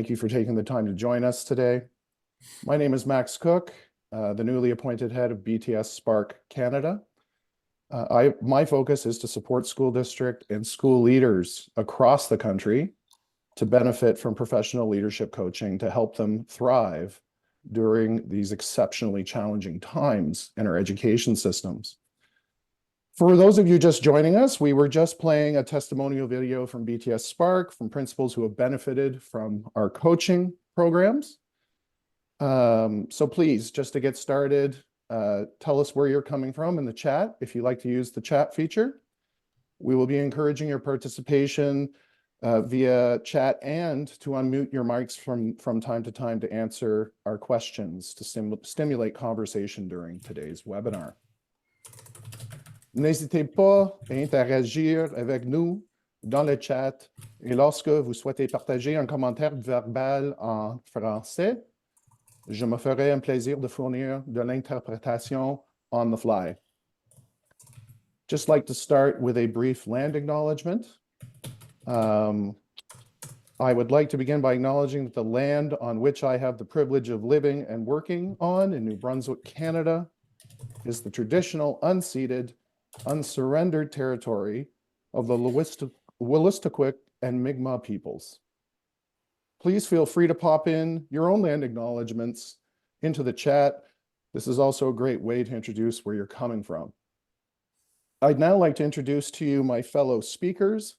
thank you for taking the time to join us today. My name is Max Cooke, the newly appointed head of BTS Spark Canada. My focus is to support school district and school leaders across the country to benefit from professional leadership coaching to help them thrive during these exceptionally challenging times in our education systems. For those of you just joining us, we were just playing a testimonial video from BTS Spark from principals who have benefited from our coaching programs. So please, just to get started, tell us where you're coming from in the chat if you like to use the chat feature. We will be encouraging your participation via chat and to unmute your mics from time to time to answer our questions to stimulate conversation during today's webinar. N'hésitez pas à interagir avec nous dans le chat et lorsque vous souhaitez partager un commentaire verbal en français, je me ferai un plaisir de fournir de l'interprétation on the fly. Just like to start with a brief land acknowledgement. I would like to begin by acknowledging that the land on which I have the privilege of living and working on in New Brunswick, Canada, is the traditional unceded, unsurrendered territory of the Wolastoqiyik and Mi'kmaq peoples. Please feel free to pop in your own land acknowledgements into the chat. This is also a great way to introduce where you're coming from. I'd now like to introduce to you my fellow speakers.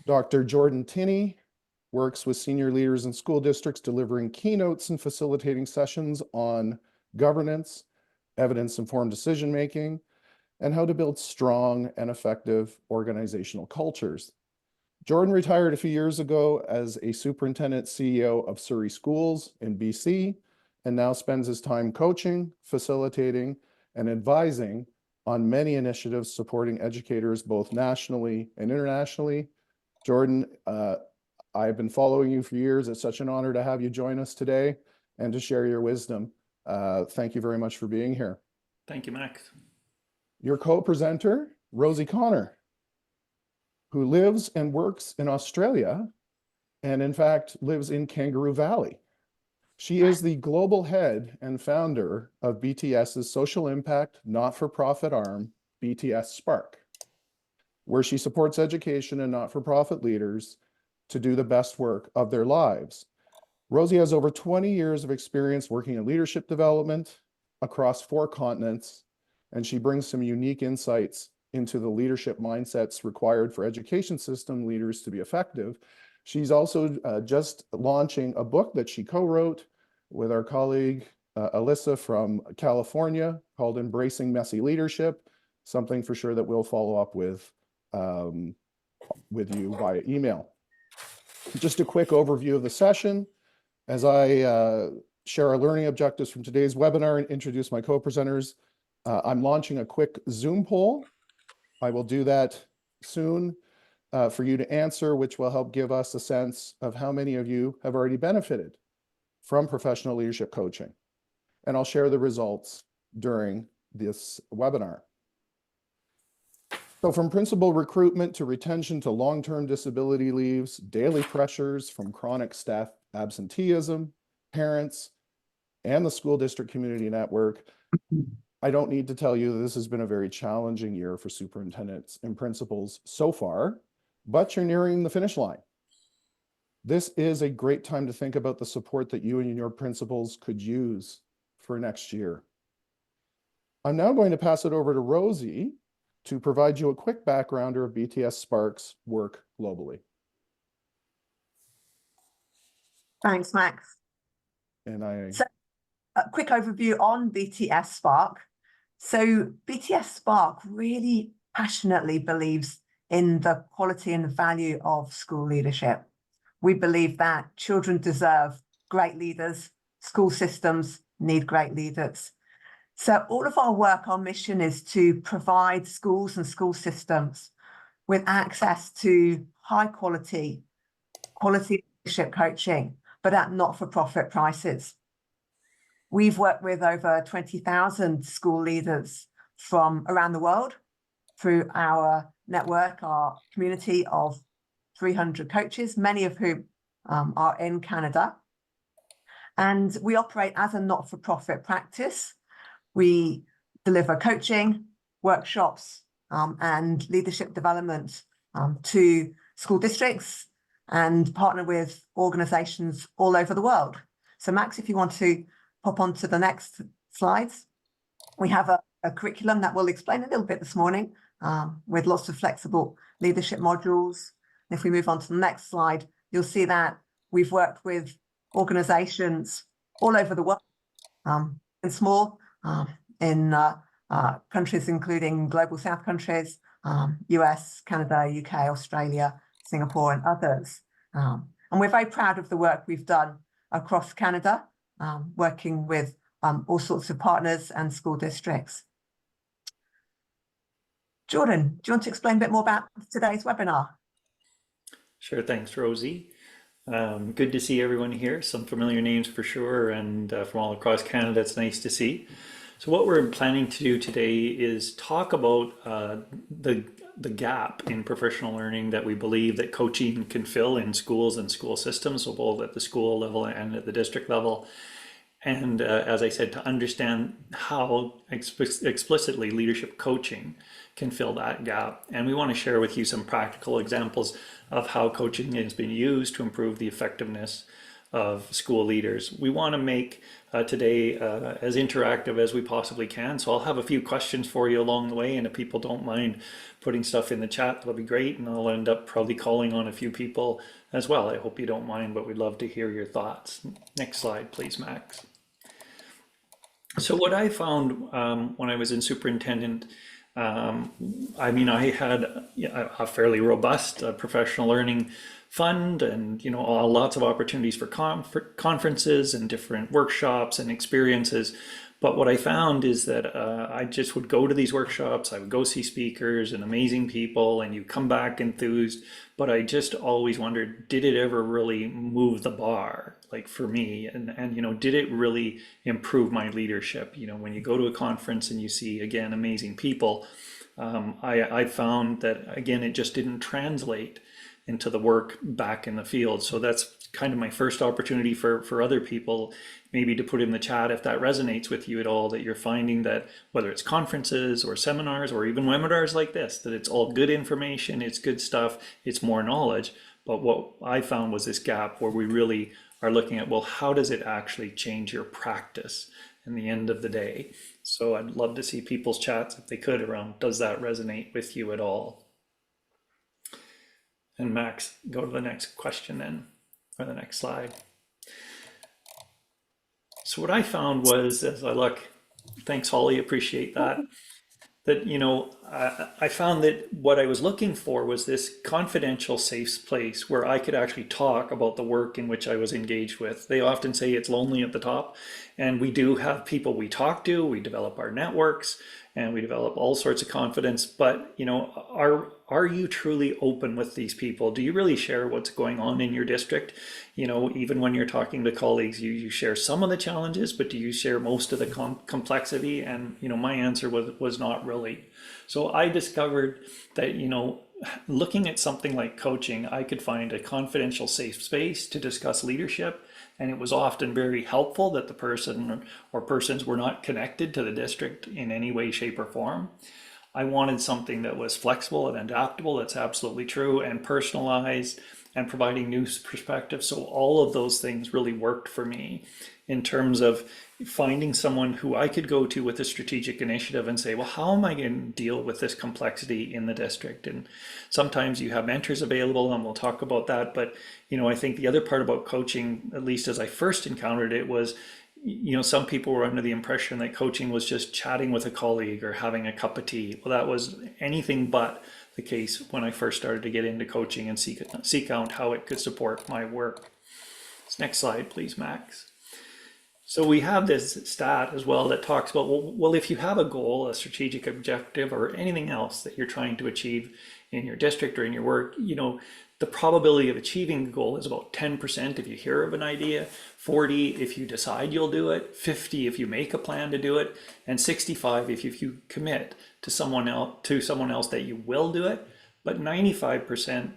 Dr. Jordan Tinney works with senior leaders in school districts delivering keynotes and facilitating sessions on governance, evidence-informed decision-making, and how to build strong and effective organizational cultures. Jordan retired a few years ago as a superintendent CEO of Surrey Schools in BC, and now spends his time coaching, facilitating, and advising on many initiatives supporting educators both nationally and internationally. Jordan, I've been following you for years. It's such an honor to have you join us today and to share your wisdom. Thank you very much for being here. Thank you, Max. Your co-presenter, Rosie Connor, who lives and works in Australia and in fact lives in Kangaroo Valley. She is the global head and founder of BTS's social impact not-for-profit arm, BTS Spark, where she supports education and not-for-profit leaders to do the best work of their lives. Rosie has over 20 years of experience working in leadership development across 4 continents, and she brings some unique insights into the leadership mindsets required for education system leaders to be effective. She's also just launching a book that she co-wrote with our colleague Alyssa from California called Embracing Messy Leadership, something for sure that we'll follow up with you via email. Just a quick overview of the session as I share our learning objectives from today's webinar and introduce my co-presenters. I'm launching a quick Zoom poll. I will do that soon for you to answer, which will help give us a sense of how many of you have already benefited from professional leadership coaching. And I'll share the results during this webinar. So from principal recruitment to retention to long-term disability leaves, daily pressures from chronic staff absenteeism, parents, and the school district community network, I don't need to tell you that this has been a very challenging year for superintendents and principals so far, but you're nearing the finish line. This is a great time to think about the support that you and your principals could use for next year. I'm now going to pass it over to Rosie to provide you a quick backgrounder of BTS Spark's work globally. Thanks, Max. And So, a quick overview on BTS Spark. So BTS Spark really passionately believes in the quality and the value of school leadership. We believe that children deserve great leaders, school systems need great leaders. So all of our work, our mission is to provide schools and school systems with access to high quality leadership coaching, but at not-for-profit prices. We've worked with over 20,000 school leaders from around the world through our network, our community of 300 coaches, many of whom are in Canada. And we operate as a not-for-profit practice. We deliver coaching, workshops, and leadership development to school districts and partner with organizations all over the world. So Max, if you want to pop on to the next slides, we have a curriculum that we'll explain a little bit this morning with lots of flexible leadership modules. And if we move on to the next slide, you'll see that we've worked with organizations all over the world, and small, in countries including global south countries, US, Canada, UK, Australia, Singapore, and others. And we're very proud of the work we've done across Canada, working with all sorts of partners and school districts. Jordan, do you want to explain a bit more about today's webinar? Sure, thanks, Rosie. Good to see everyone here. Some familiar names for sure, and from all across Canada, it's nice to see. So what we're planning to do today is talk about the gap in professional learning that we believe that coaching can fill in schools and school systems, so both at the school level and at the district level. And as I said, to understand how explicitly leadership coaching can fill that gap. And we want to share with you some practical examples of how coaching has been used to improve the effectiveness of school leaders. We want to make today as interactive as we possibly can. So I'll have a few questions for you along the way, and if people don't mind putting stuff in the chat, that'll be great. And I'll end up probably calling on a few people as well. I hope you don't mind, but we'd love to hear your thoughts. Next slide, please, Max. So what I found when I was in superintendent, I mean, I had a fairly robust professional learning fund, and lots of opportunities for conferences and different workshops and experiences. But what I found is that I just would go to these workshops, I would go see speakers and amazing people, and you come back enthused, but I just always wondered, did it ever really move the bar, like for me? And did it really improve my leadership? When you go to a conference and you see, again, amazing people, I found that, again, it just didn't translate into the work back in the field. So that's kind of my first opportunity for other people, maybe to put in the chat if that resonates with you at all, that you're finding that whether it's conferences or seminars or even webinars like this, that it's all good information, it's good stuff, it's more knowledge. But what I found was this gap where we really are looking at, well, how does it actually change your practice in the end of the day? So I'd love to see people's chats, if they could, around, does that resonate with you at all? And Max, go to the next question then, or the next slide. So what I found was, as I look, thanks Holly, appreciate that, I found that what I was looking for was this confidential, safe place where I could actually talk about the work in which I was engaged with. They often say it's lonely at the top, and we do have people we talk to, we develop our networks, and we develop all sorts of confidence, but are you truly open with these people? Do you really share what's going on in your district? Even when you're talking to colleagues, you share some of the challenges, but do you share most of the complexity? And my answer was not really. So I discovered that looking at something like coaching, I could find a confidential, safe space to discuss leadership. And it was often very helpful that the person or persons were not connected to the district in any way, shape, or form. I wanted something that was flexible and adaptable, that's absolutely true, and personalized, and providing new perspectives. So all of those things really worked for me in terms of finding someone who I could go to with a strategic initiative and say, well, how am I going to deal with this complexity in the district? And sometimes you have mentors available, and we'll talk about that. But, I think the other part about coaching, at least as I first encountered it, was, some people were under the impression that coaching was just chatting with a colleague or having a cup of tea. Well, that was anything but the case when I first started to get into coaching and seek out how it could support my work. Next slide, please, Max. So we have this stat as well that talks about, well, if you have a goal, a strategic objective, or anything else that you're trying to achieve in your district or in your work, the probability of achieving the goal is about 10% if you hear of an idea, 40 if you decide you'll do it, 50 if you make a plan to do it, and 65 if you commit to someone else that you will do it. But 95%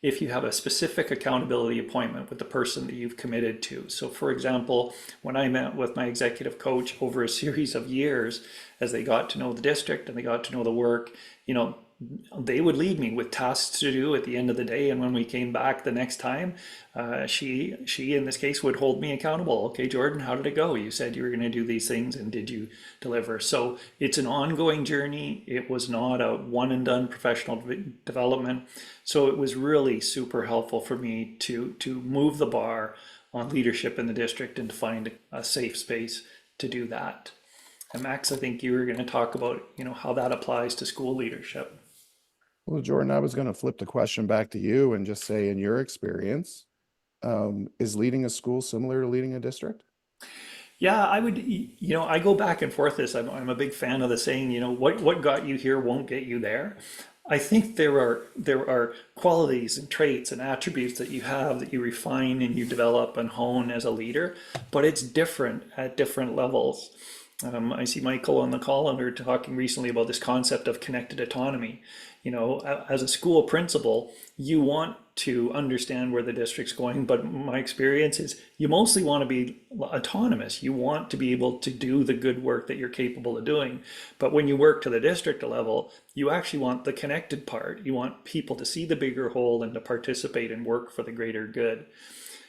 if you have a specific accountability appointment with the person that you've committed to. So for example, when I met with my executive coach over a series of years, as they got to know the district and they got to know the work, they would lead me with tasks to do at the end of the day. And when we came back the next time, she in this case would hold me accountable. Okay, Jordan, how did it go? You said you were going to do these things, and did you deliver? So it's an ongoing journey. It was not a one and done professional development. So it was really super helpful for me to move the bar on leadership in the district and to find a safe space to do that. And Max, I think you were going to talk about, how that applies to school leadership. Well, Jordan, I was going to flip the question back to you and just say, in your experience, is leading a school similar to leading a district? Yeah, I would, I go back and forth this. I'm a big fan of the saying, what got you here won't get you there. I think there are qualities and traits and attributes that you have that you refine and you develop and hone as a leader, but it's different at different levels. I see Michael on the call, and we were talking recently about this concept of connected autonomy. As a school principal, you want to understand where the district's going, but my experience is you mostly want to be autonomous. You want to be able to do the good work that you're capable of doing. But when you work to the district level, you actually want the connected part. You want people to see the bigger whole and to participate and work for the greater good.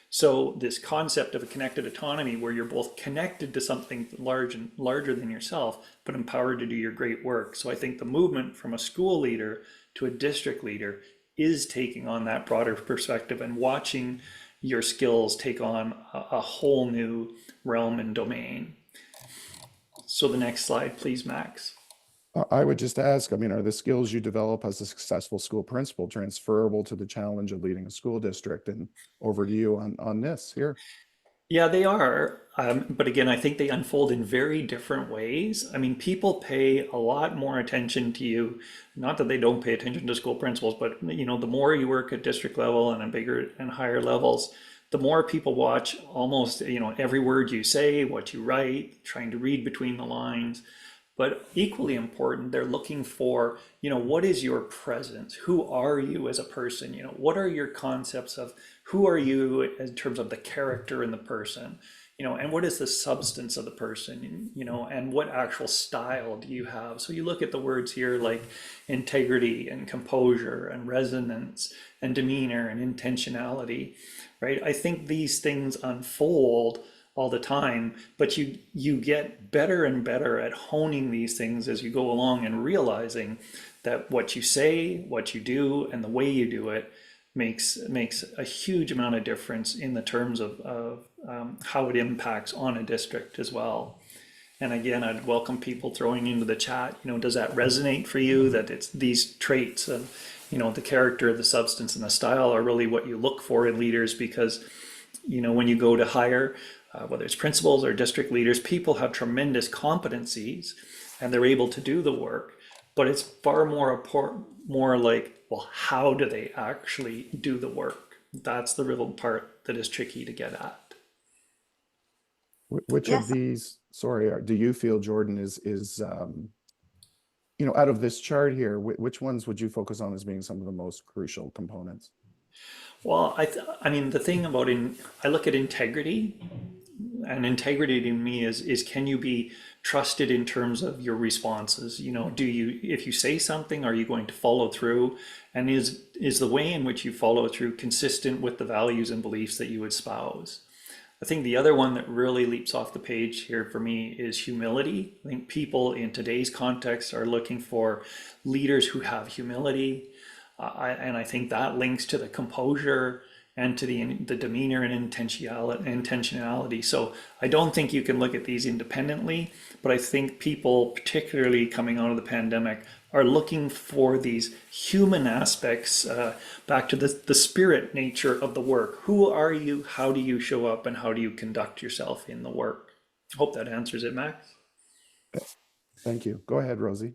So this concept of a connected autonomy, where you're both connected to something larger than yourself, but empowered to do your great work. So I think the movement from a school leader to a district leader is taking on that broader perspective and watching your skills take on a whole new realm and domain. So the next slide, please, Max. I would just ask, are the skills you develop as a successful school principal transferable to the challenge of leading a school district? And over to you on this here. Yeah, they are. But again, I think they unfold in very different ways. People pay a lot more attention to you. Not that they don't pay attention to school principals, but the more you work at district level and at bigger and higher levels, the more people watch almost, every word you say, what you write, trying to read between the lines. But equally important, they're looking for, what is your presence? Who are you as a person? What are your concepts of who are you in terms of the character in the person? And what is the substance of the person? And what actual style do you have? So you look at the words here like integrity and composure and resonance and demeanor and intentionality, right? I think these things unfold all the time, but you get better and better at honing these things as you go along and realizing that what you say, what you do, and the way you do it makes a huge amount of difference in the terms of how it impacts on a district as well. And again, I'd welcome people throwing into the chat, does that resonate for you, that it's these traits of, the character, the substance, and the style are really what you look for in leaders? Because, when you go to hire, whether it's principals or district leaders, people have tremendous competencies and they're able to do the work, but it's far more like, well, how do they actually do the work? That's the real part that is tricky to get at. Which Yes. of these, do you feel, Jordan, is out of this chart here, which ones would you focus on as being some of the most crucial components? Well, the thing about I look at integrity, and integrity to me is can you be trusted in terms of your responses? If you say something, are you going to follow through? And is the way in which you follow through consistent with the values and beliefs that you espouse? I think the other one that really leaps off the page here for me is humility. I think people in today's context are looking for leaders who have humility. And I think that links to the composure and to the demeanor and intentionality. So I don't think you can look at these independently, but I think people, particularly coming out of the pandemic, are looking for these human aspects, back to the spirit nature of the work. Who are you? How do you show up? And how do you conduct yourself in the work? Hope that answers it, Max. Thank you. Go ahead, Rosie.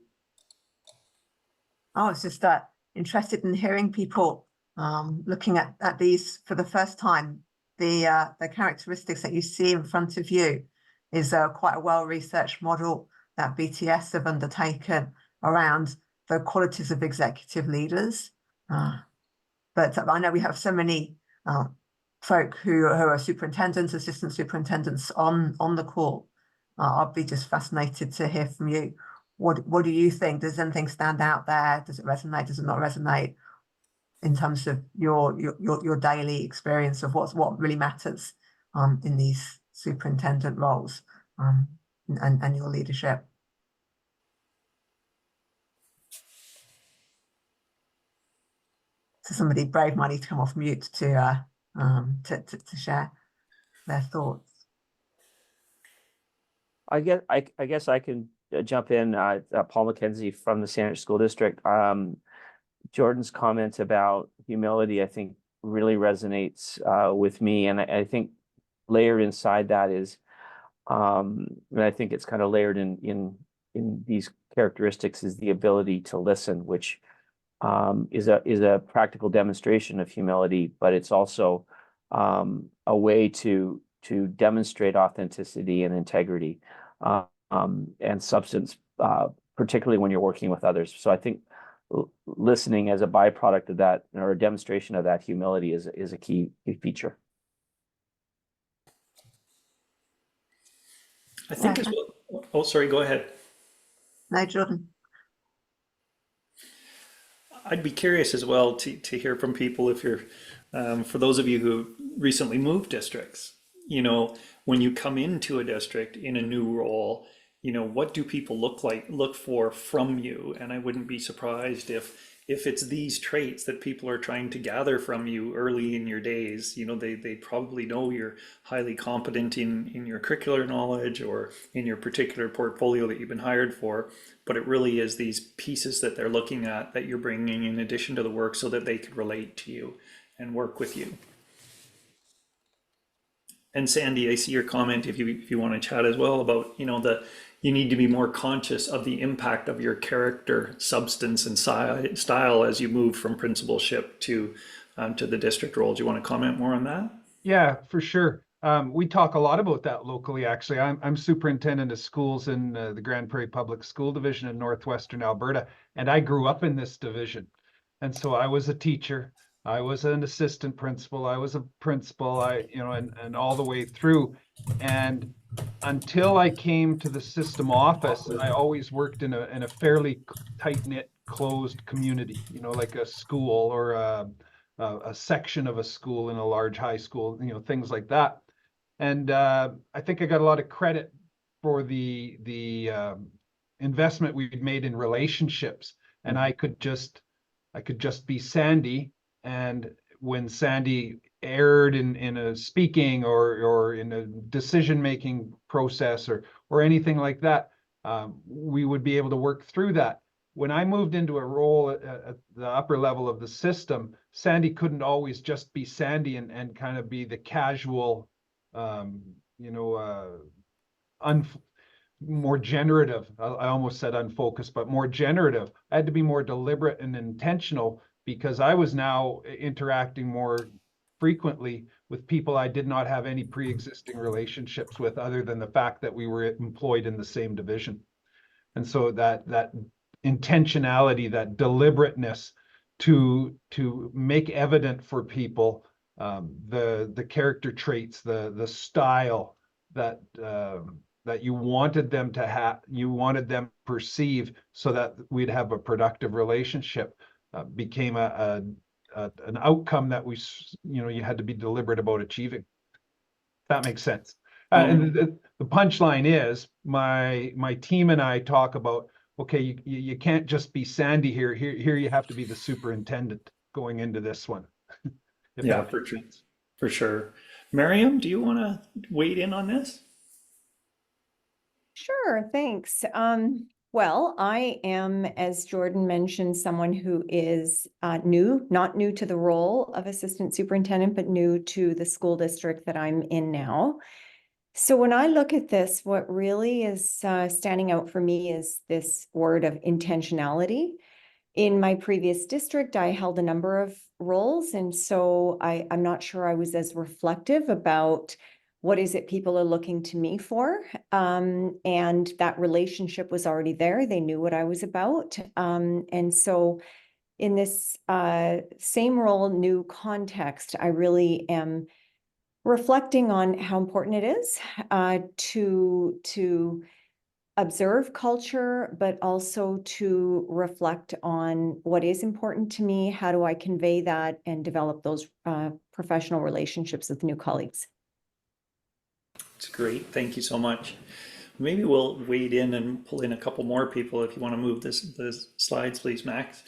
Oh, it's just interested in hearing people looking at these for the first time. The characteristics that you see in front of you is quite a well-researched model that BTS have undertaken around the qualities of executive leaders. But I know we have so many folk who are superintendents, assistant superintendents on the call. I'd be just fascinated to hear from you. What do you think? Does anything stand out there? Does it resonate? Does it not resonate? In terms of your daily experience of what really matters in these superintendent roles and your leadership. So somebody brave might need to come off mute to share their thoughts. I guess I can jump in. Paul McKenzie from the Saanich School District. Jordan's comment about humility, I think, really resonates with me, and I think layered inside that is, and I think it's kind of layered in these characteristics, is the ability to listen, which is a practical demonstration of humility, but it's also a way to demonstrate authenticity and integrity and substance, particularly when you're working with others. So I think listening as a byproduct of that, or a demonstration of that humility, is a key feature. I think as well. Oh, sorry, go ahead. No, Jordan. I'd be curious as well to hear from people if you're, for those of you who recently moved districts, when you come into a district in a new role, what do people look for from you? And I wouldn't be surprised if it's these traits that people are trying to gather from you early in your days. They probably know you're highly competent in your curricular knowledge or in your particular portfolio that you've been hired for, but it really is these pieces that they're looking at that you're bringing in addition to the work so that they could relate to you and work with you. And Sandy, I see your comment, if you want to chat as well about, you need to be more conscious of the impact of your character, substance, and style as you move from principalship to the district role. Do you want to comment more on that? Yeah, for sure. We talk a lot about that locally, actually. I'm superintendent of schools in the Grand Prairie Public School Division in Northwestern Alberta, and I grew up in this division. And so I was a teacher, I was an assistant principal, I was a principal, and all the way through. And until I came to the system office, I always worked in a fairly tight-knit, closed community, like a school or a section of a school in a large high school, things like that. And I think I got a lot of credit for the investment we'd made in relationships. And I could just be Sandy, and when Sandy erred in a speaking or in a decision-making process or anything like that, we would be able to work through that. When I moved into a role at the upper level of the system, Sandy couldn't always just be Sandy and kind of be the casual, more generative. I almost said unfocused, but more generative. I had to be more deliberate and intentional because I was now interacting more frequently with people I did not have any pre-existing relationships with, other than the fact that we were employed in the same division. And so that intentionality, that deliberateness to make evident for people the character traits, the style that you wanted them to have, you wanted them to perceive, so that we'd have a productive relationship, became an outcome that you had to be deliberate about achieving. If that makes sense. And the punchline is my team and I talk about, okay, you can't just be Sandy here. Here you have to be the superintendent going into this one. Yeah, for sure. Miriam, do you want to weigh in on this? Sure, thanks. Well, I am, as Jordan mentioned, someone who is not new to the role of assistant superintendent, but new to the school district that I'm in now. So when I look at this, what really is standing out for me is this word of intentionality. In my previous district, I held a number of roles, and so I'm not sure I was as reflective about what is it people are looking to me for. And that relationship was already there. They knew what I was about. And so in this same role, new context, I really am reflecting on how important it is to observe culture, but also to reflect on what is important to me. How do I convey that and develop those professional relationships with new colleagues? It's great. Thank you so much. Maybe we'll wade in and pull in a couple more people if you want to move the slides, please, Max.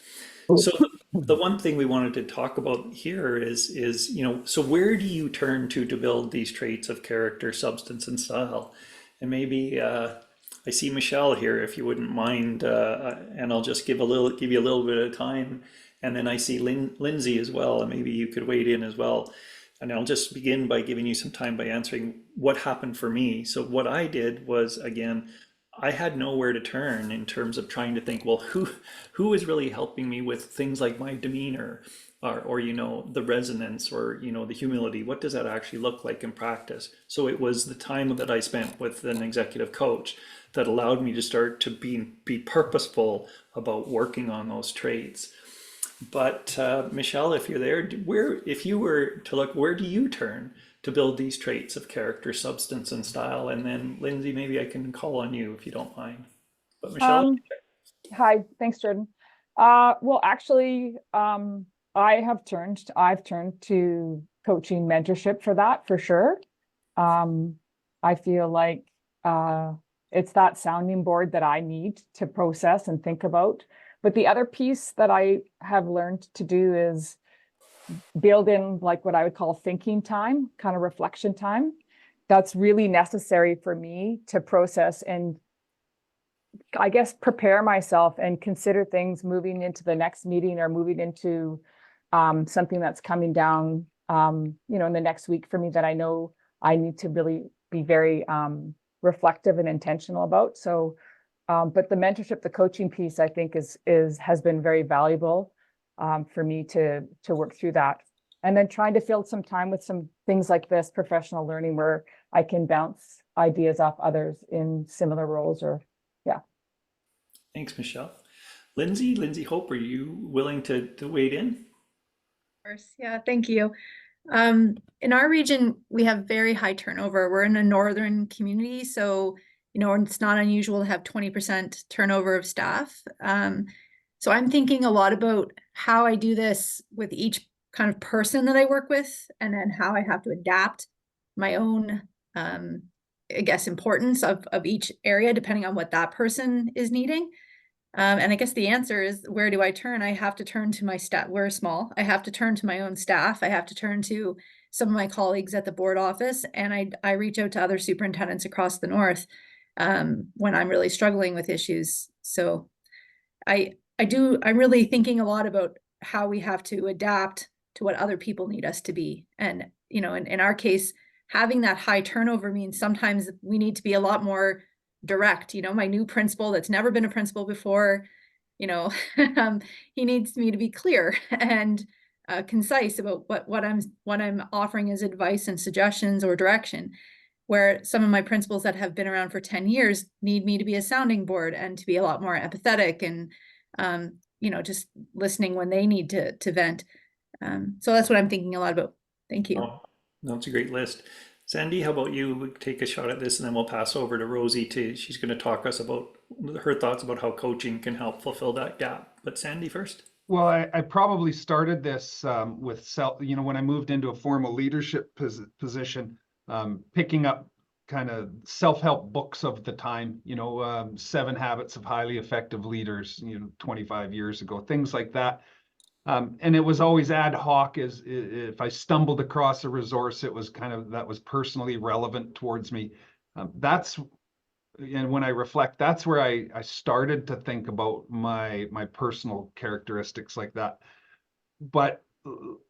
So the one thing we wanted to talk about here is so where do you turn to build these traits of character, substance, and style? And maybe I see Michelle here, if you wouldn't mind, and I'll just give you a little bit of time. And then I see Lindsay as well, and maybe you could wade in as well. And I'll just begin by giving you some time by answering what happened for me. So what I did was, again, I had nowhere to turn in terms of trying to think, well, who is really helping me with things like my demeanor or the resonance or, the humility? What does that actually look like in practice? So it was the time that I spent with an executive coach that allowed me to start to be purposeful about working on those traits. But Michelle, if you're there, if you were to look, where do you turn to build these traits of character, substance, and style? And then Lindsay, maybe I can call on you if you don't mind. But Michelle. Hi, thanks, Jordan. Well, actually, I've turned to coaching mentorship for that, for sure. I feel like it's that sounding board that I need to process and think about. But the other piece that I have learned to do is build in like what I would call thinking time, kind of reflection time. That's really necessary for me to process and I guess prepare myself and consider things moving into the next meeting or moving into something that's coming down, in the next week for me that I know I need to really be very reflective and intentional about. So, but the mentorship, the coaching piece, I think has been very valuable for me to work through that. And then trying to fill some time with some things like this, professional learning, where I can bounce ideas off others in similar roles yeah. Thanks, Michelle. Lindsay Hope, are you willing to wade in? Of course, yeah, thank you. In our region, we have very high turnover. We're in a northern community, so it's not unusual to have 20% turnover of staff. So I'm thinking a lot about how I do this with each kind of person that I work with, and then how I have to adapt my own, I guess, importance of each area, depending on what that person is needing. And I guess the answer is, where do I turn? I have to turn to my staff. We're small. I have to turn to my own staff. I have to turn to some of my colleagues at the board office, and I reach out to other superintendents across the north when I'm really struggling with issues. So I'm really thinking a lot about how we have to adapt to what other people need us to be. And, in our case, having that high turnover means sometimes we need to be a lot more direct. My new principal that's never been a principal before, he needs me to be clear and concise about what I'm offering as advice and suggestions or direction, where some of my principals that have been around for 10 years need me to be a sounding board and to be a lot more empathetic and just listening when they need to vent. So that's what I'm thinking a lot about. Thank you. Oh, that's a great list. Sandy, how about you? We take a shot at this, and then we'll pass over to Rosie. She's going to talk us about her thoughts about how coaching can help fulfill that gap. But Sandy first. Well, I probably started this with when I moved into a formal leadership position, picking up kind of self-help books of the time, 7 Habits of Highly Effective Leaders, 25 years ago, things like that. And it was always ad hoc. If I stumbled across a resource, it was that was personally relevant towards me. And when I reflect, that's where I started to think about my personal characteristics like that. But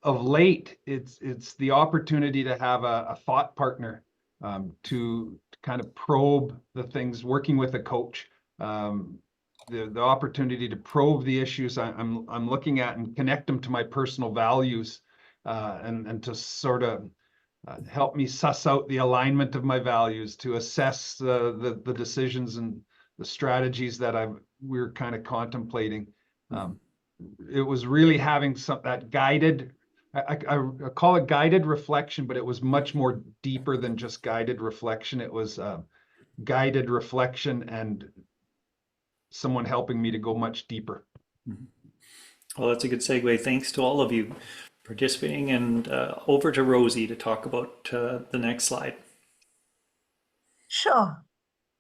of late, it's the opportunity to have a thought partner to kind of probe the things, working with a coach. The opportunity to probe the issues I'm looking at and connect them to my personal values, and to sort of help me suss out the alignment of my values, to assess the decisions and the strategies that we're kind of contemplating. it was really having that guided, I call it guided reflection, but it was much more deeper than just guided reflection. It was guided reflection and someone helping me to go much deeper. Well, that's a good segue. Thanks to all of you participating, and over to Rosie to talk about the next slide. Sure.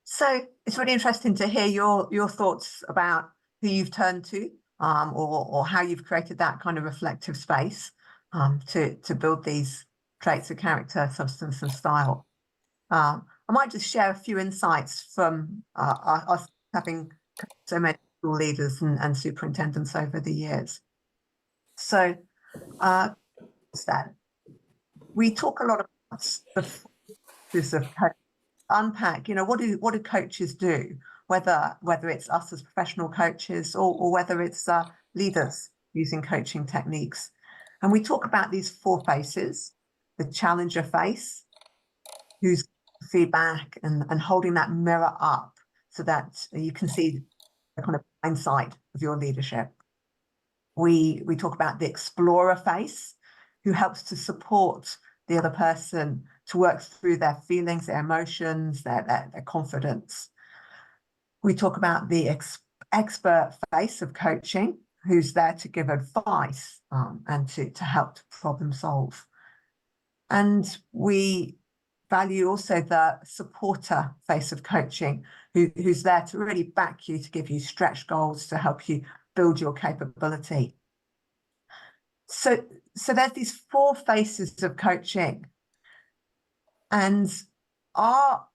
So it's really interesting to hear your thoughts about who you've turned to, or how you've created that kind of reflective space to build these traits of character, substance, and style. I might just share a few insights from us having so many school leaders and superintendents over the years. So, we talk a lot about the forces of coaching. Unpack, what do coaches do? Whether it's us as professional coaches or whether it's leaders using coaching techniques. And we talk about these 4 faces: the challenger face, who's feedback and holding that mirror up so that you can see the kind of blind side of your leadership. We talk about the explorer face, who helps to support the other person to work through their feelings, their emotions, their confidence. We talk about the expert face of coaching, who's there to give advice and to help to problem solve. And we value also the supporter face of coaching, who's there to really back you, to give you stretch goals, to help you build your capability. So there's these 4 faces of coaching. And our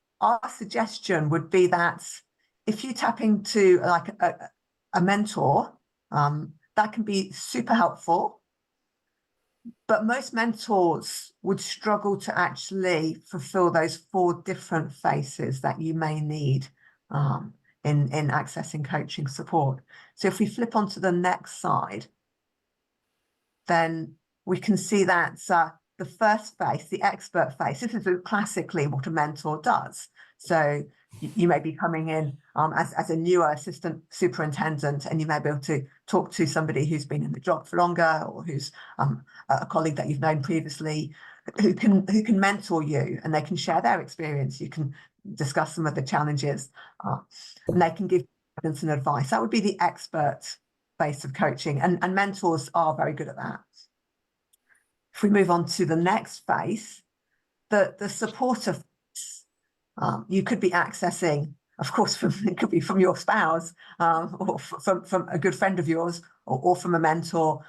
suggestion would be that if you tap into like a mentor, that can be super helpful. But most mentors would struggle to actually fulfill those 4 different faces that you may need in accessing coaching support. So if we flip onto the next slide, then we can see that the first face, the expert face, this is classically what a mentor does. So you may be coming in as a newer assistant superintendent, and you may be able to talk to somebody who's been in the job for longer, or who's a colleague that you've known previously, who can mentor you, and they can share their experience. You can discuss some of the challenges, and they can give guidance and advice. That would be the expert face of coaching, and mentors are very good at that. If we move on to the next phase, the supporter phase, you could be accessing, of course, it could be from your spouse, or from a good friend of yours, or from a mentor.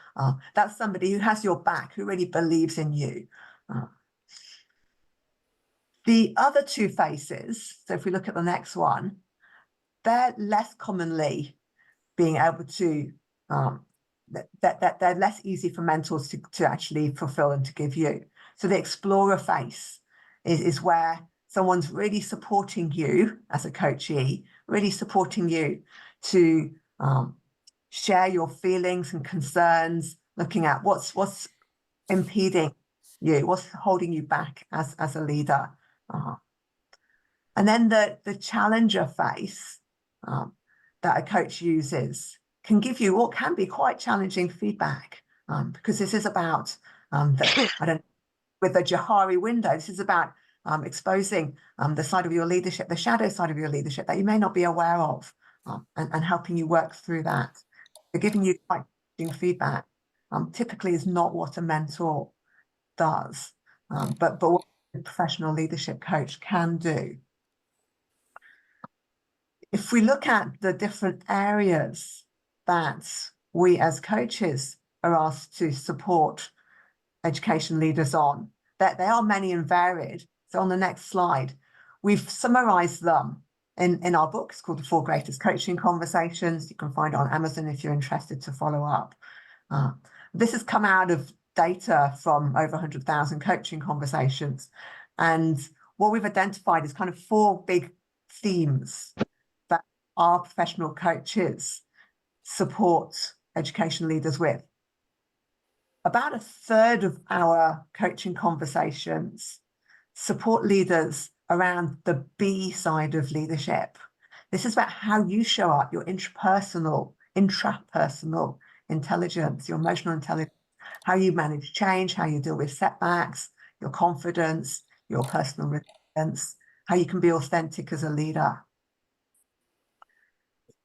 That's somebody who has your back, who really believes in you. The other 2 phases, so if we look at the next one, they're less commonly being able to, that they're less easy for mentors to actually fulfill and to give you. So the explorer face is where someone's really supporting you as a coachee, really supporting you to share your feelings and concerns, looking at what's impeding you, what's holding you back as a leader. And then the challenger face that a coach uses can give you what can be quite challenging feedback, because this is about with the Johari window, this is about exposing the side of your leadership, the shadow side of your leadership that you may not be aware of, and helping you work through that. They're giving you quite challenging feedback. Typically is not what a mentor does, but what a professional leadership coach can do. If we look at the different areas that we as coaches are asked to support education leaders on, that they are many and varied. So on the next slide, we've summarized them in our book. It's called The 4 Greatest Coaching Conversations. You can find it on Amazon if you're interested to follow up. This has come out of data from over 100,000 coaching conversations. And what we've identified is kind of 4 big themes that our professional coaches support education leaders with. About a third of our coaching conversations support leaders around the B side of leadership. This is about how you show up, your intrapersonal intelligence, your emotional intelligence, how you manage change, how you deal with setbacks, your confidence, your personal resilience, how you can be authentic as a leader.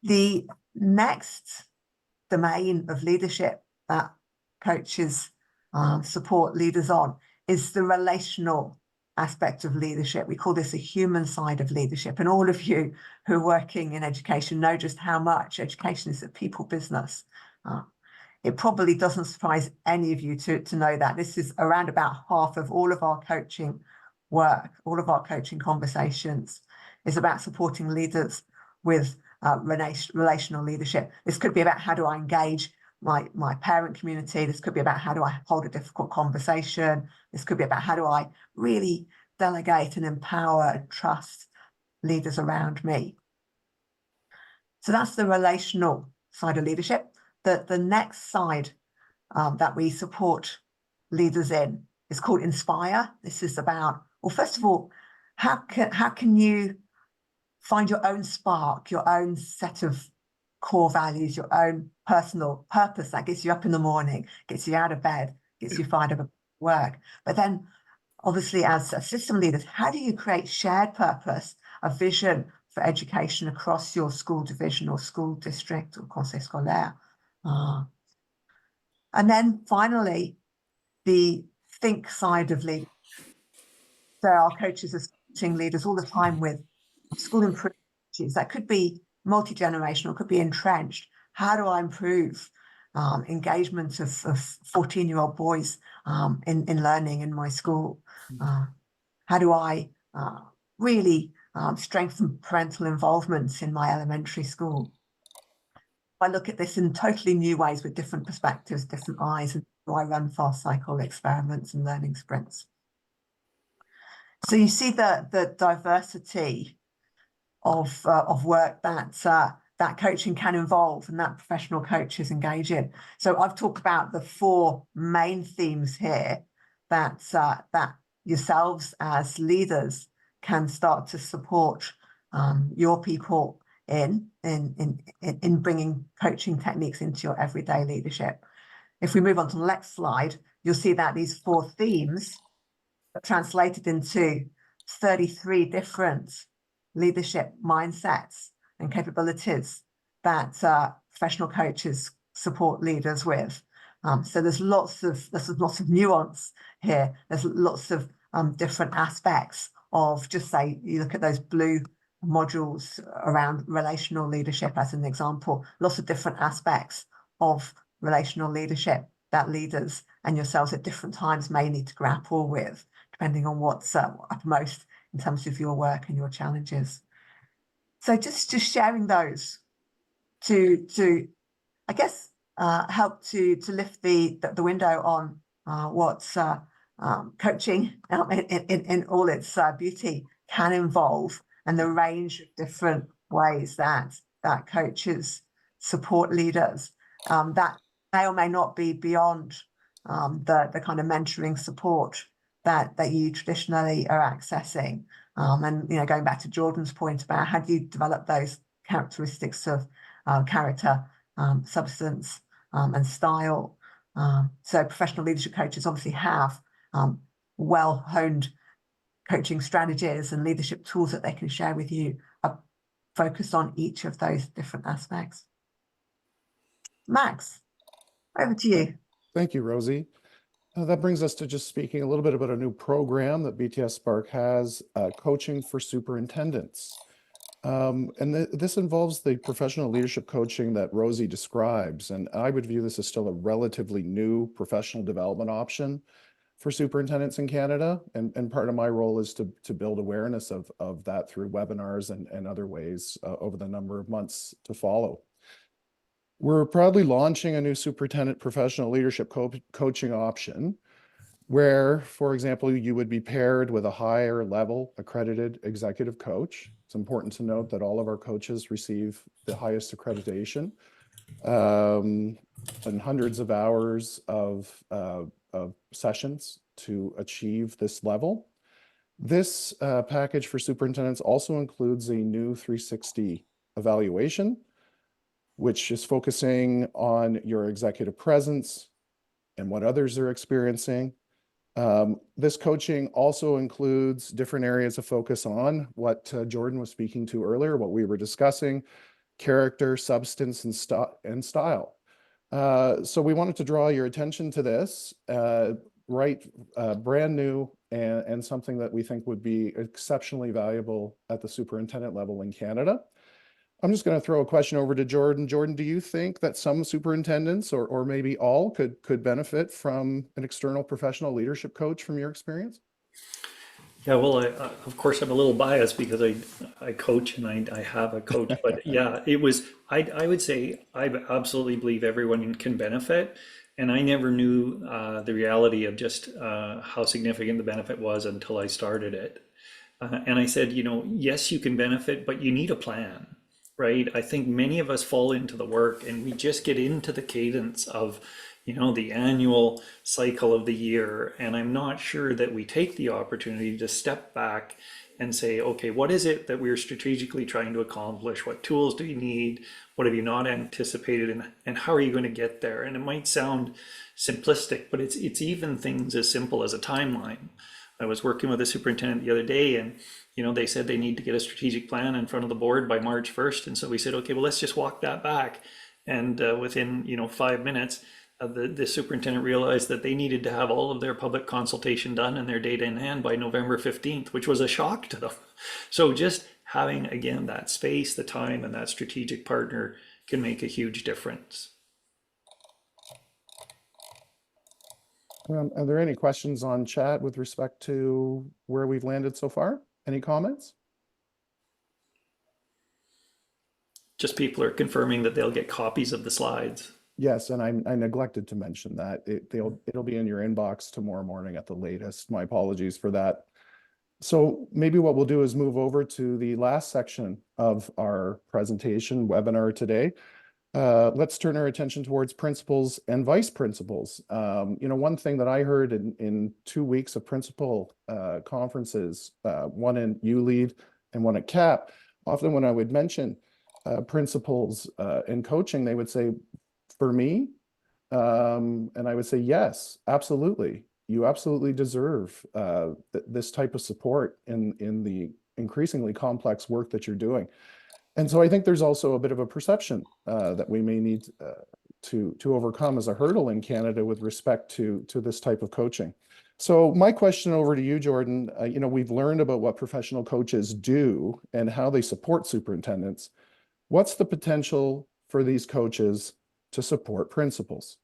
The next domain of leadership that coaches support leaders on is the relational aspect of leadership. We call this a human side of leadership. And all of you who are working in education know just how much education is a people business. It probably doesn't surprise any of you to know that. This is around about half of all of our coaching work, all of our coaching conversations is about supporting leaders with relational leadership. This could be about how do I engage my parent community. This could be about how do I hold a difficult conversation. This could be about how do I really delegate and empower and trust leaders around me. So that's the relational side of leadership. The next side that we support leaders in is called Inspire. This is about, well, first of all, how can you find your own spark, your own set of core values, your own personal purpose that gets you up in the morning, gets you out of bed, gets you fired up at work. But then obviously as system leaders, how do you create shared purpose, a vision for education across your school division or school district or conseil scolaire? And then finally, the think side of leadership. So our coaches are supporting leaders all the time with school improvement issues. That could be multi-generational, could be entrenched. How do I improve engagement of 14-year-old boys in learning in my school? How do I really strengthen parental involvement in my elementary school? I look at this in totally new ways with different perspectives, different eyes, and I run fast cycle experiments and learning sprints. So you see the diversity of work that coaching can involve and that professional coaches engage in. So I've talked about the four main themes here that yourselves as leaders can start to support your people in bringing coaching techniques into your everyday leadership. If we move on to the next slide, you'll see that these four themes are translated into 33 different leadership mindsets and capabilities that professional coaches support leaders with. So there's lots of nuance here. There's lots of different aspects of, just say, you look at those blue modules around relational leadership as an example, lots of different aspects of relational leadership that leaders and yourselves at different times may need to grapple with, depending on what's uppermost in terms of your work and your challenges. So just sharing those to I guess help to lift the window on what's coaching in all its beauty can involve, and the range of different ways that coaches support leaders that may or may not be beyond the kind of mentoring support that you traditionally are accessing. And going back to Jordan's point about how do you develop those characteristics of character, substance, and style. So professional leadership coaches obviously have well-honed coaching strategies and leadership tools that they can share with you, focused on each of those different aspects. Max, over to you. Thank you, Rosie. That brings us to just speaking a little bit about a new program that BTS Spark has, coaching for superintendents. This involves the professional leadership coaching that Rosie describes, and I would view this as still a relatively new professional development option for superintendents in Canada. And part of my role is to build awareness of that through webinars and other ways over the number of months to follow. We're proudly launching a new superintendent professional leadership coaching option where, for example, you would be paired with a higher level accredited executive coach. It's important to note that all of our coaches receive the highest accreditation and hundreds of hours of sessions to achieve this level. This package for superintendents also includes a new 360 evaluation which is focusing on your executive presence and what others are experiencing. This coaching also includes different areas of focus on what Jordan was speaking to earlier, what we were discussing, character, substance, and style. So we wanted to draw your attention to this, brand new and something that we think would be exceptionally valuable at the superintendent level in Canada. I'm just going to throw a question over to Jordan. Jordan, do you think that some superintendents or maybe all could benefit from an external professional leadership coach from your experience? Yeah, well, of course, I'm a little biased because I coach and I have a coach, but yeah, I would say I absolutely believe everyone can benefit. And I never knew the reality of just how significant the benefit was until I started it. And I said, yes, you can benefit, but you need a plan, right? I think many of us fall into the work and we just get into the cadence of the annual cycle of the year. And I'm not sure that we take the opportunity to step back and say, okay, what is it that we're strategically trying to accomplish? What tools do you need? What have you not anticipated? And how are you going to get there? And it might sound simplistic, but it's even things as simple as a timeline. I was working with a superintendent the other day and they said they need to get a strategic plan in front of the board by March 1st. And so we said, okay, well, let's just walk that back. And within 5 minutes, the superintendent realized that they needed to have all of their public consultation done and their data in hand by November 15th, which was a shock to them. So just having, again, that space, the time, and that strategic partner can make a huge difference. Are there any questions on chat with respect to where we've landed so far? Any comments? Just people are confirming that they'll get copies of the slides. Yes, and I neglected to mention that it'll be in your inbox tomorrow morning at the latest. My apologies for that. So maybe what we'll do is move over to the last section of our presentation webinar today. Let's turn our attention towards principals and vice principals. One thing that I heard in 2 weeks of principal conferences, one in ULEAD and one at CAP, often when I would mention principals in coaching, they would say, for me, and I would say, yes, absolutely. You absolutely deserve this type of support in the increasingly complex work that you're doing. And so I think there's also a bit of a perception that we may need to overcome as a hurdle in Canada with respect to this type of coaching. So my question over to you, Jordan, we've learned about what professional coaches do and how they support superintendents. What's the potential for these coaches to support principals?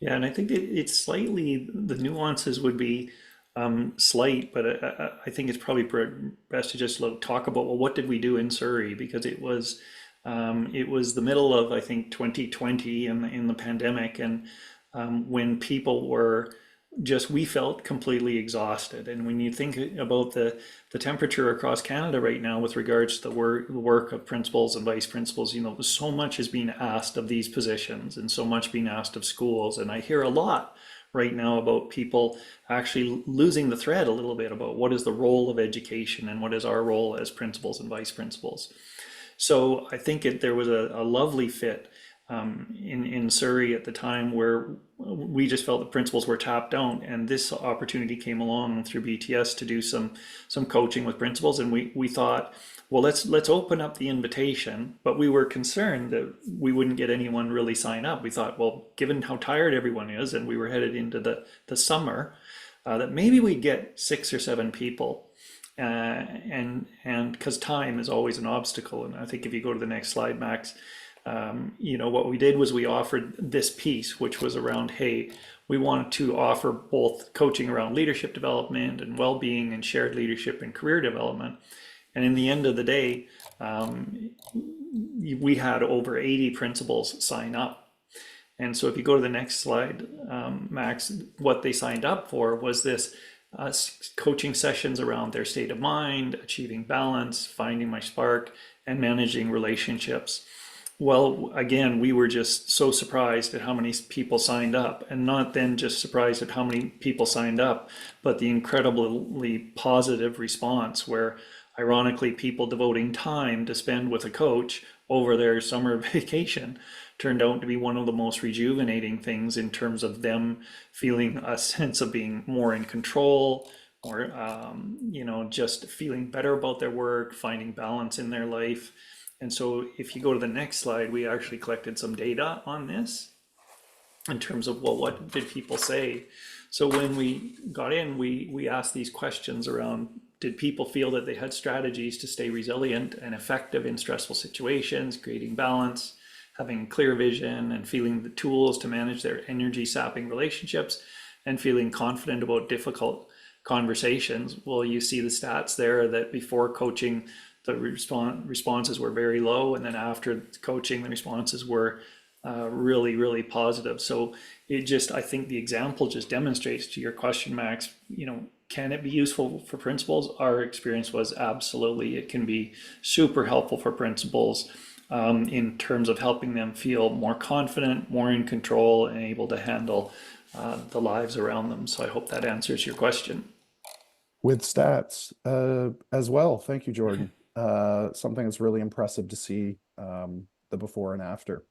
Yeah, and I think it's slightly, the nuances would be slight, but I think it's probably best to just talk about, well, what did we do in Surrey? Because it was the middle of, I think, 2020 in the pandemic, and when people were we felt completely exhausted. And when you think about the temperature across Canada right now with regards to the work of principals and vice principals, so much is being asked of these positions and so much being asked of schools. And I hear a lot right now about people actually losing the thread a little bit about what is the role of education and what is our role as principals and vice principals. So I think there was a lovely fit in Surrey at the time where we just felt the principals were tapped out, and this opportunity came along through BTS to do some coaching with principals, and we thought, well, let's open up the invitation, but we were concerned that we wouldn't get anyone really sign up. We thought, well, given how tired everyone is, and we were headed into the summer, that maybe we'd get 6 or 7 people. And because time is always an obstacle, and I think if you go to the next slide, Max, what we did was we offered this piece, which was around, hey, we wanted to offer both coaching around leadership development and well-being and shared leadership and career development. And in the end of the day, we had over 80 principals sign up. And so if you go to the next slide, Max, what they signed up for was this coaching sessions around their state of mind, achieving balance, finding my spark, and managing relationships. Well, again, we were just so surprised at how many people signed up, and not then just surprised at how many people signed up, but the incredibly positive response where ironically, people devoting time to spend with a coach over their summer vacation turned out to be one of the most rejuvenating things in terms of them feeling a sense of being more in control, or just feeling better about their work, finding balance in their life. And so if you go to the next slide, we actually collected some data on this in terms of, well, what did people say? So when we got in, we asked these questions around, did people feel that they had strategies to stay resilient and effective in stressful situations, creating balance, having clear vision, and feeling the tools to manage their energy sapping relationships, and feeling confident about difficult conversations? Well, you see the stats there that before coaching, the responses were very low, and then after coaching, the responses were really, really positive. So I think the example just demonstrates, to your question, Max, can it be useful for principals? Our experience was absolutely. It can be super helpful for principals in terms of helping them feel more confident, more in control, and able to handle the lives around them. So I hope that answers your question. With stats as well. Thank you, Jordan. Something that's really impressive to see, the before and after.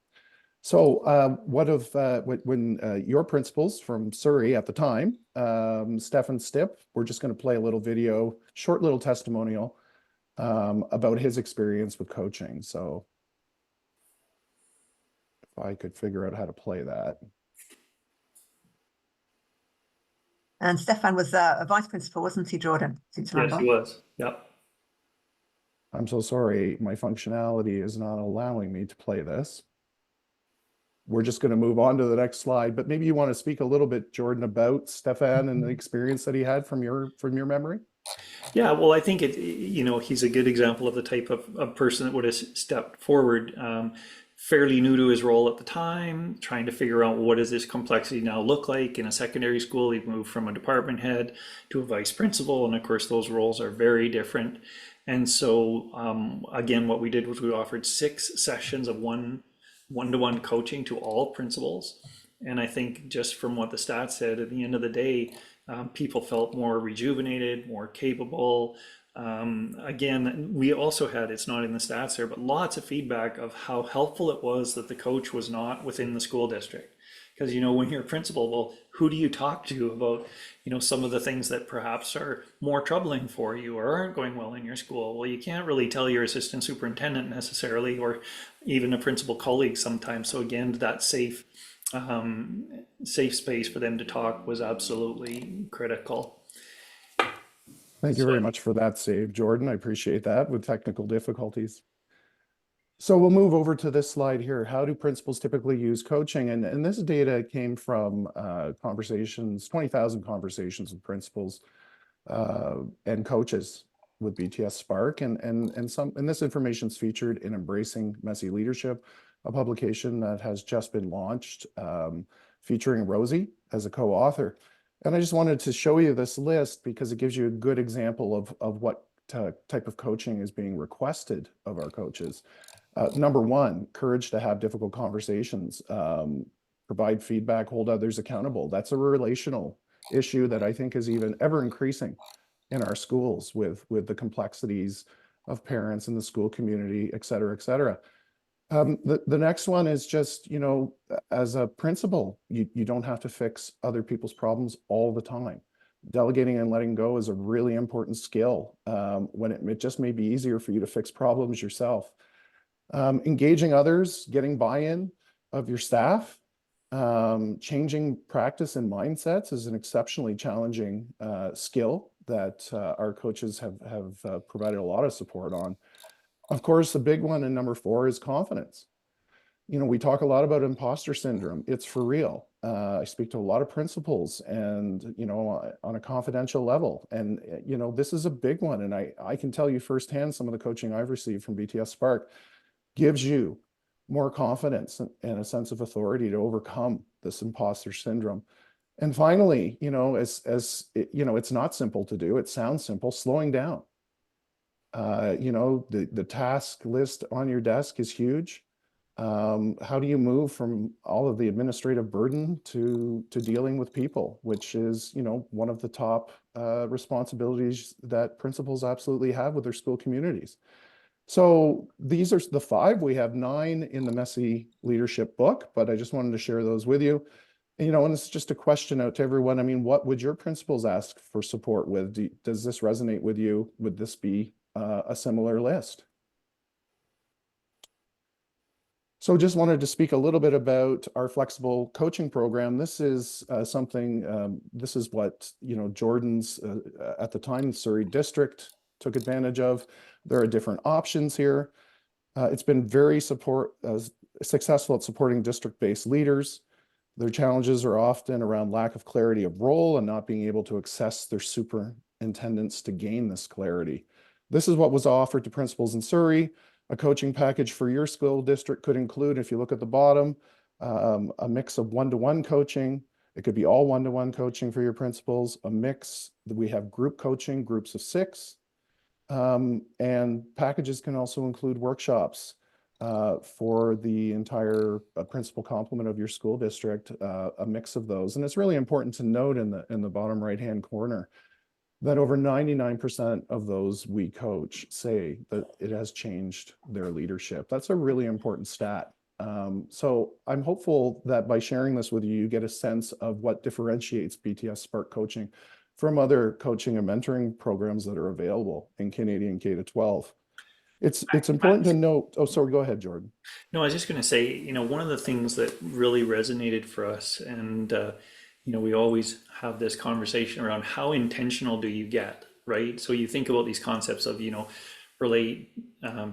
So when your principals from Surrey at the time, Stefan Stipp, we're just going to play a little video, short little testimonial about his experience with coaching. So if I could figure out how to play that. And Stefan was a vice principal, wasn't he, Jordan? Yes, he was. Yep. I'm so sorry. My functionality is not allowing me to play this. We're just going to move on to the next slide, but maybe you want to speak a little bit, Jordan, about Stefan and the experience that he had from your memory. Yeah, well, I think he's a good example of the type of person that would have stepped forward, fairly new to his role at the time, trying to figure out what does this complexity now look like in a secondary school. He'd moved from a department head to a vice principal, and of course those roles are very different. And so again, what we did was we offered 6 sessions of one-to-one coaching to all principals. And I think just from what the stats said, at the end of the day, people felt more rejuvenated, more capable. Again, we also had, it's not in the stats there, but lots of feedback of how helpful it was that the coach was not within the school district. Because, when you're a principal, well, who do you talk to about, some of the things that perhaps are more troubling for you or aren't going well in your school? Well, you can't really tell your assistant superintendent necessarily, or even a principal colleague sometimes. So again, that safe space for them to talk was absolutely critical. Thank you very much for that save, Jordan. I appreciate that with technical difficulties. So we'll move over to this slide here. How do principals typically use coaching? And this data came from 20,000 conversations with principals and coaches with BTS Spark. And this information is featured in Embracing Messy Leadership, a publication that has just been launched, featuring Rosie as a co-author. And I just wanted to show you this list because it gives you a good example of what type of coaching is being requested of our coaches. Number 1, courage to have difficult conversations, provide feedback, hold others accountable. That's a relational issue that I think is even ever increasing in our schools with the complexities of parents in the school community, et cetera, et cetera. The next one is just, as a principal, you don't have to fix other people's problems all the time. Delegating and letting go is a really important skill when it just may be easier for you to fix problems yourself. Engaging others, getting buy-in of your staff, changing practice and mindsets is an exceptionally challenging skill that our coaches have provided a lot of support on. Of course, the big one and number 4 is confidence. We talk a lot about imposter syndrome. It's for real. I speak to a lot of principals and, on a confidential level. And, this is a big one. And I can tell you firsthand, some of the coaching I've received from BTS Spark gives you more confidence and a sense of authority to overcome this imposter syndrome. And finally, it's not simple to do. It sounds simple, slowing down. The task list on your desk is huge. How do you move from all of the administrative burden to dealing with people, which is, one of the top responsibilities that principals absolutely have with their school communities. So these are the 5. We have 9 in the Messy Leadership book, but I just wanted to share those with you. And, and it's just a question out to everyone. I mean, what would your principals ask for support with? Does this resonate with you? Would this be a similar list? So just wanted to speak a little bit about our flexible coaching program. This is this is what, Jordan's at the time, Surrey District took advantage of. There are different options here. It's been very successful at supporting district-based leaders. Their challenges are often around lack of clarity of role and not being able to access their superintendents to gain this clarity. This is what was offered to principals in Surrey. A coaching package for your school district could include, if you look at the bottom, a mix of one-to-one coaching. It could be all one-to-one coaching for your principals, a mix that we have group coaching, groups of 6. And packages can also include workshops for the entire principal complement of your school district, a mix of those. And it's really important to note in the bottom right-hand corner that over 99% of those we coach say that it has changed their leadership. That's a really important stat. So I'm hopeful that by sharing this with you, you get a sense of what differentiates BTS Spark Coaching from other coaching and mentoring programs that are available in Canadian K-12. It's important to note. Oh, sorry, go ahead, Jordan. No, I was just going to say, one of the things that really resonated for us, and we always have this conversation around how intentional do you get, right? So you think about these concepts of, relate,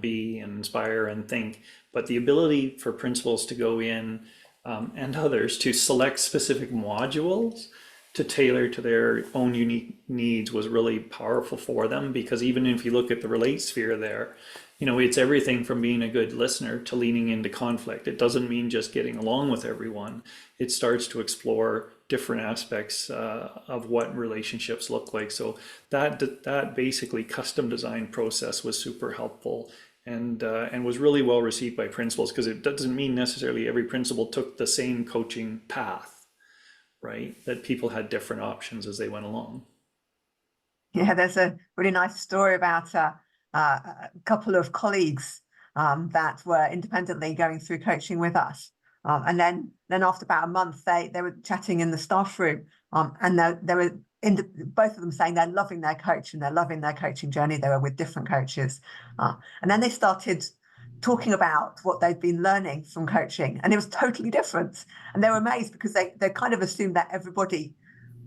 be, and inspire and think, but the ability for principals to go in and others to select specific modules to tailor to their own unique needs was really powerful for them, because even if you look at the relate sphere there, it's everything from being a good listener to leaning into conflict. It doesn't mean just getting along with everyone. It starts to explore different aspects of what relationships look like. So that basically custom design process was super helpful and was really well received by principals, because it doesn't mean necessarily every principal took the same coaching path, right? That people had different options as they went along. Yeah, there's a really nice story about a couple of colleagues that were independently going through coaching with us. And then after about a month, they were chatting in the staff room, and they were both of them saying they're loving their coach and they're loving their coaching journey. They were with different coaches. And then they started talking about what they'd been learning from coaching, and it was totally different. And they were amazed because they kind of assumed that everybody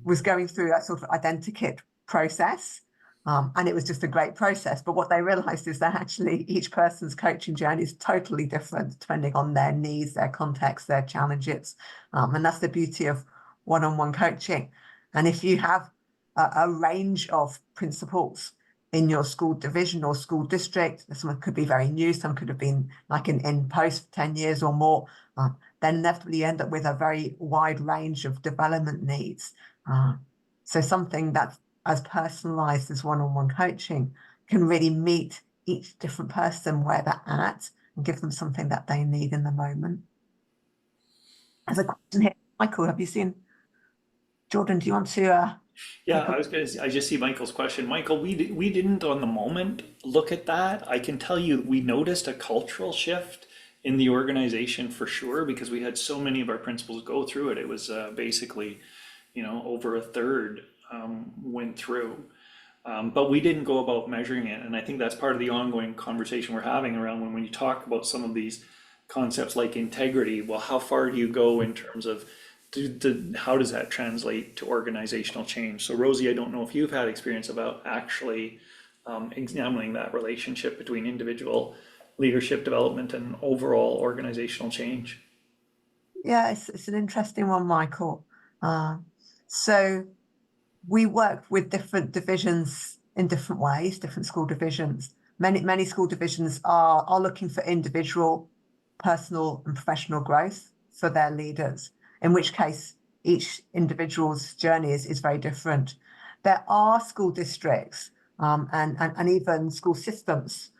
was going through a sort of identikit process. And it was just a great process. But what they realized is that actually each person's coaching journey is totally different depending on their needs, their context, their challenges. And that's the beauty of one-on-one coaching. And if you have a range of principals in your school division or school district, some could be very new, some could have been like in post 10 years or more, then inevitably you end up with a very wide range of development needs. So something that's as personalized as one-on-one coaching can really meet each different person where they're at and give them something that they need in the moment. As a question here, Michael, have you seen? Jordan, do you want to? Yeah, I just see Michael's question. Michael, we didn't on the moment look at that. I can tell you we noticed a cultural shift in the organization for sure, because we had so many of our principals go through it. It was basically, over a third went through. But we didn't go about measuring it. And I think that's part of the ongoing conversation we're having around when you talk about some of these concepts like integrity. Well, how far do you go in terms of how does that translate to organizational change? So Rosie, I don't know if you've had experience about actually examining that relationship between individual leadership development and overall organizational change. Yeah, it's an interesting one, Michael. So we work with different divisions in different ways, different school divisions. Many school divisions are looking for individual, personal and professional growth for their leaders, in which case each individual's journey is very different. There are school districts and even school systems.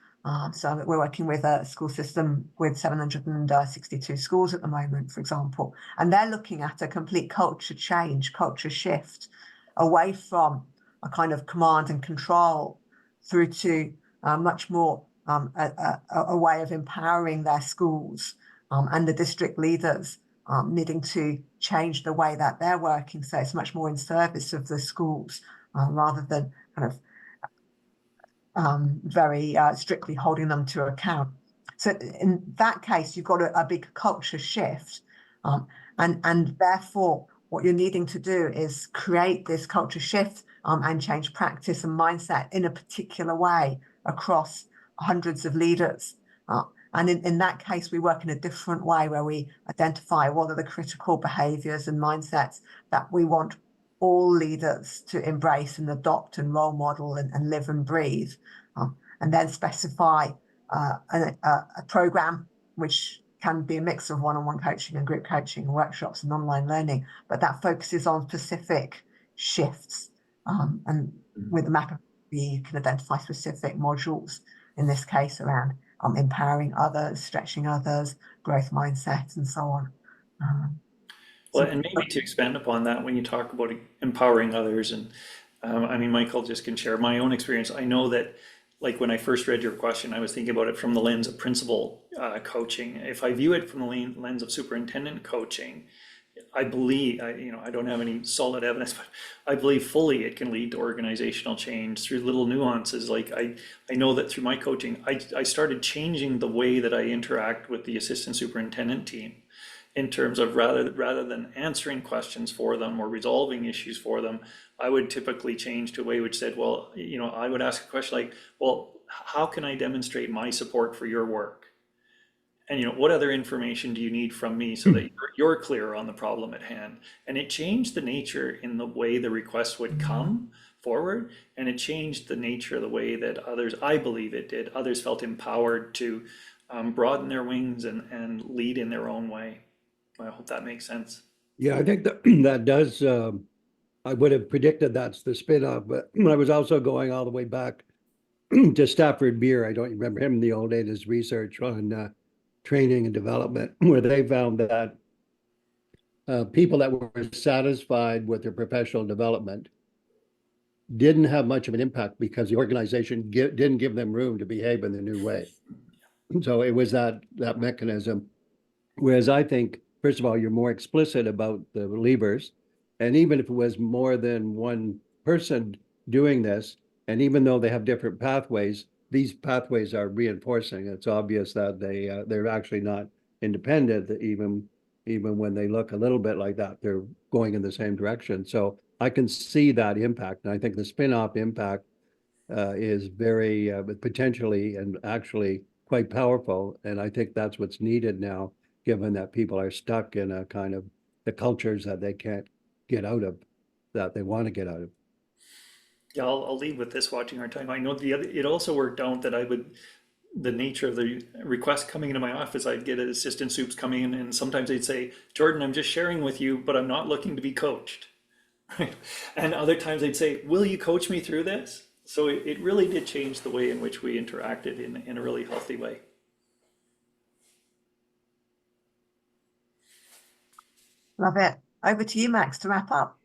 So we're working with a school system with 762 schools at the moment, for example, and they're looking at a complete culture change, culture shift away from a kind of command and control through to much more a way of empowering their schools and the district leaders needing to change the way that they're working. So it's much more in service of the schools rather than kind of very strictly holding them to account. So in that case, you've got a big culture shift. And therefore, what you're needing to do is create this culture shift and change practice and mindset in a particular way across hundreds of leaders. And in that case, we work in a different way where we identify what are the critical behaviors and mindsets that we want all leaders to embrace and adopt and role model and live and breathe, and then specify a program which can be a mix of one-on-one coaching and group coaching and workshops and online learning, but that focuses on specific shifts. And with the map, you can identify specific modules, in this case around empowering others, stretching others, growth mindset, and so on. Well, and maybe to expand upon that, when you talk about empowering others, and I mean, Michael just can share my own experience. I know that, like when I first read your question, I was thinking about it from the lens of principal coaching. If I view it from the lens of superintendent coaching, I believe, I don't have any solid evidence, but I believe fully it can lead to organizational change through little nuances. Like I know that through my coaching, I started changing the way that I interact with the assistant superintendent team, in terms of rather than answering questions for them or resolving issues for them, I would typically change to a way which said, well, I would ask a question like, well, how can I demonstrate my support for your work? And what other information do you need from me so that you're clear on the problem at hand? And it changed the nature in the way the requests would come forward, and it changed the nature of the way that others, I believe it did, others felt empowered to broaden their wings and lead in their own way. I hope that makes sense. Yeah, I think that does. I would have predicted that's the spin-off, but I was also going all the way back to Stafford Beer. I don't remember him in the old days, his research on training and development, where they found that people that were satisfied with their professional development didn't have much of an impact because the organization didn't give them room to behave in the new way. So it was that mechanism. Whereas I think, first of all, you're more explicit about the levers. And even if it was more than one person doing this, and even though they have different pathways, these pathways are reinforcing. It's obvious that they're actually not independent, even when they look a little bit like that, they're going in the same direction. So I can see that impact. And I think the spin-off impact is very potentially and actually quite powerful. And I think that's what's needed now, given that people are stuck in a kind of the cultures that they can't get out of, that they want to get out of. Yeah, I'll leave with this watching our time. I know it also worked out that the nature of the request coming into my office, I'd get assistant soups coming in, and sometimes they'd say, Jordan, I'm just sharing with you, but I'm not looking to be coached. And other times they'd say, will you coach me through this? So it really did change the way in which we interacted in a really healthy way. Love it. Over to you, Max, to wrap up.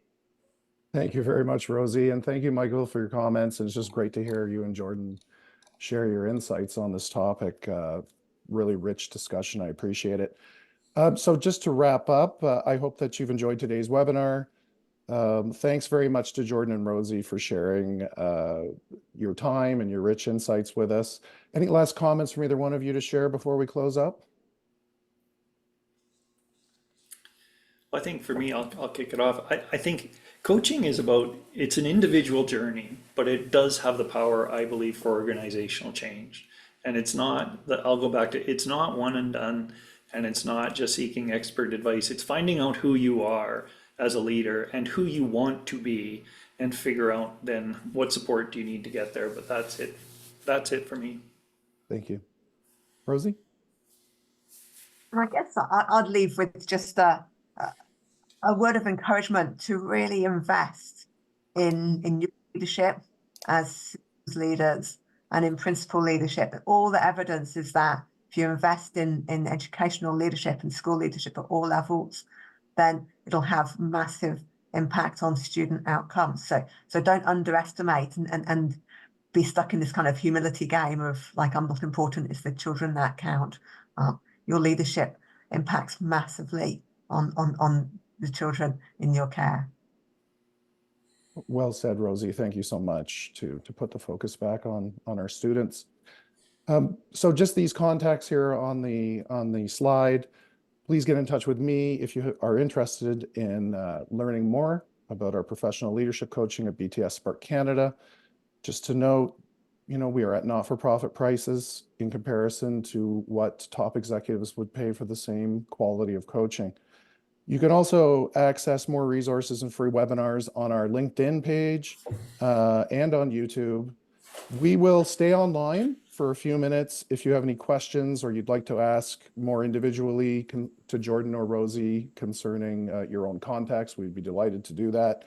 Thank you very much, Rosie. And thank you, Michael, for your comments. And it's just great to hear you and Jordan share your insights on this topic. Really rich discussion. I appreciate it. So just to wrap up, I hope that you've enjoyed today's webinar. Thanks very much to Jordan and Rosie for sharing your time and your rich insights with us. Any last comments from either one of you to share before we close up? I think for me, I'll kick it off. I think coaching is it's an individual journey, but it does have the power, I believe, for organizational change. And it's not, I'll go back to, it's not one and done, and it's not just seeking expert advice. It's finding out who you are as a leader and who you want to be, and figure out then what support do you need to get there. But that's it. That's it for me. Thank you. Rosie? I guess I'd leave with just a word of encouragement to really invest in your leadership as leaders and in principal leadership. All the evidence is that if you invest in educational leadership and school leadership at all levels, then it'll have massive impact on student outcomes. So don't underestimate and be stuck in this kind of humility game of like, I'm not important, it's the children that count. Your leadership impacts massively on the children in your care. Well said, Rosie. Thank you so much to put the focus back on our students. So just these contacts here on the slide. Please get in touch with me if you are interested in learning more about our professional leadership coaching at BTS Spark Canada. Just to note, we are at not-for-profit prices in comparison to what top executives would pay for the same quality of coaching. You can also access more resources and free webinars on our LinkedIn page and on YouTube. We will stay online for a few minutes. If you have any questions or you'd like to ask more individually to Jordan or Rosie concerning your own contacts, we'd be delighted to do that.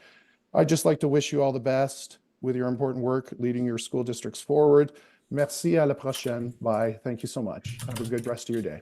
I'd just like to wish you all the best with your important work leading your school districts forward. Merci, à la prochaine. Bye. Thank you so much. Have a good rest of your day.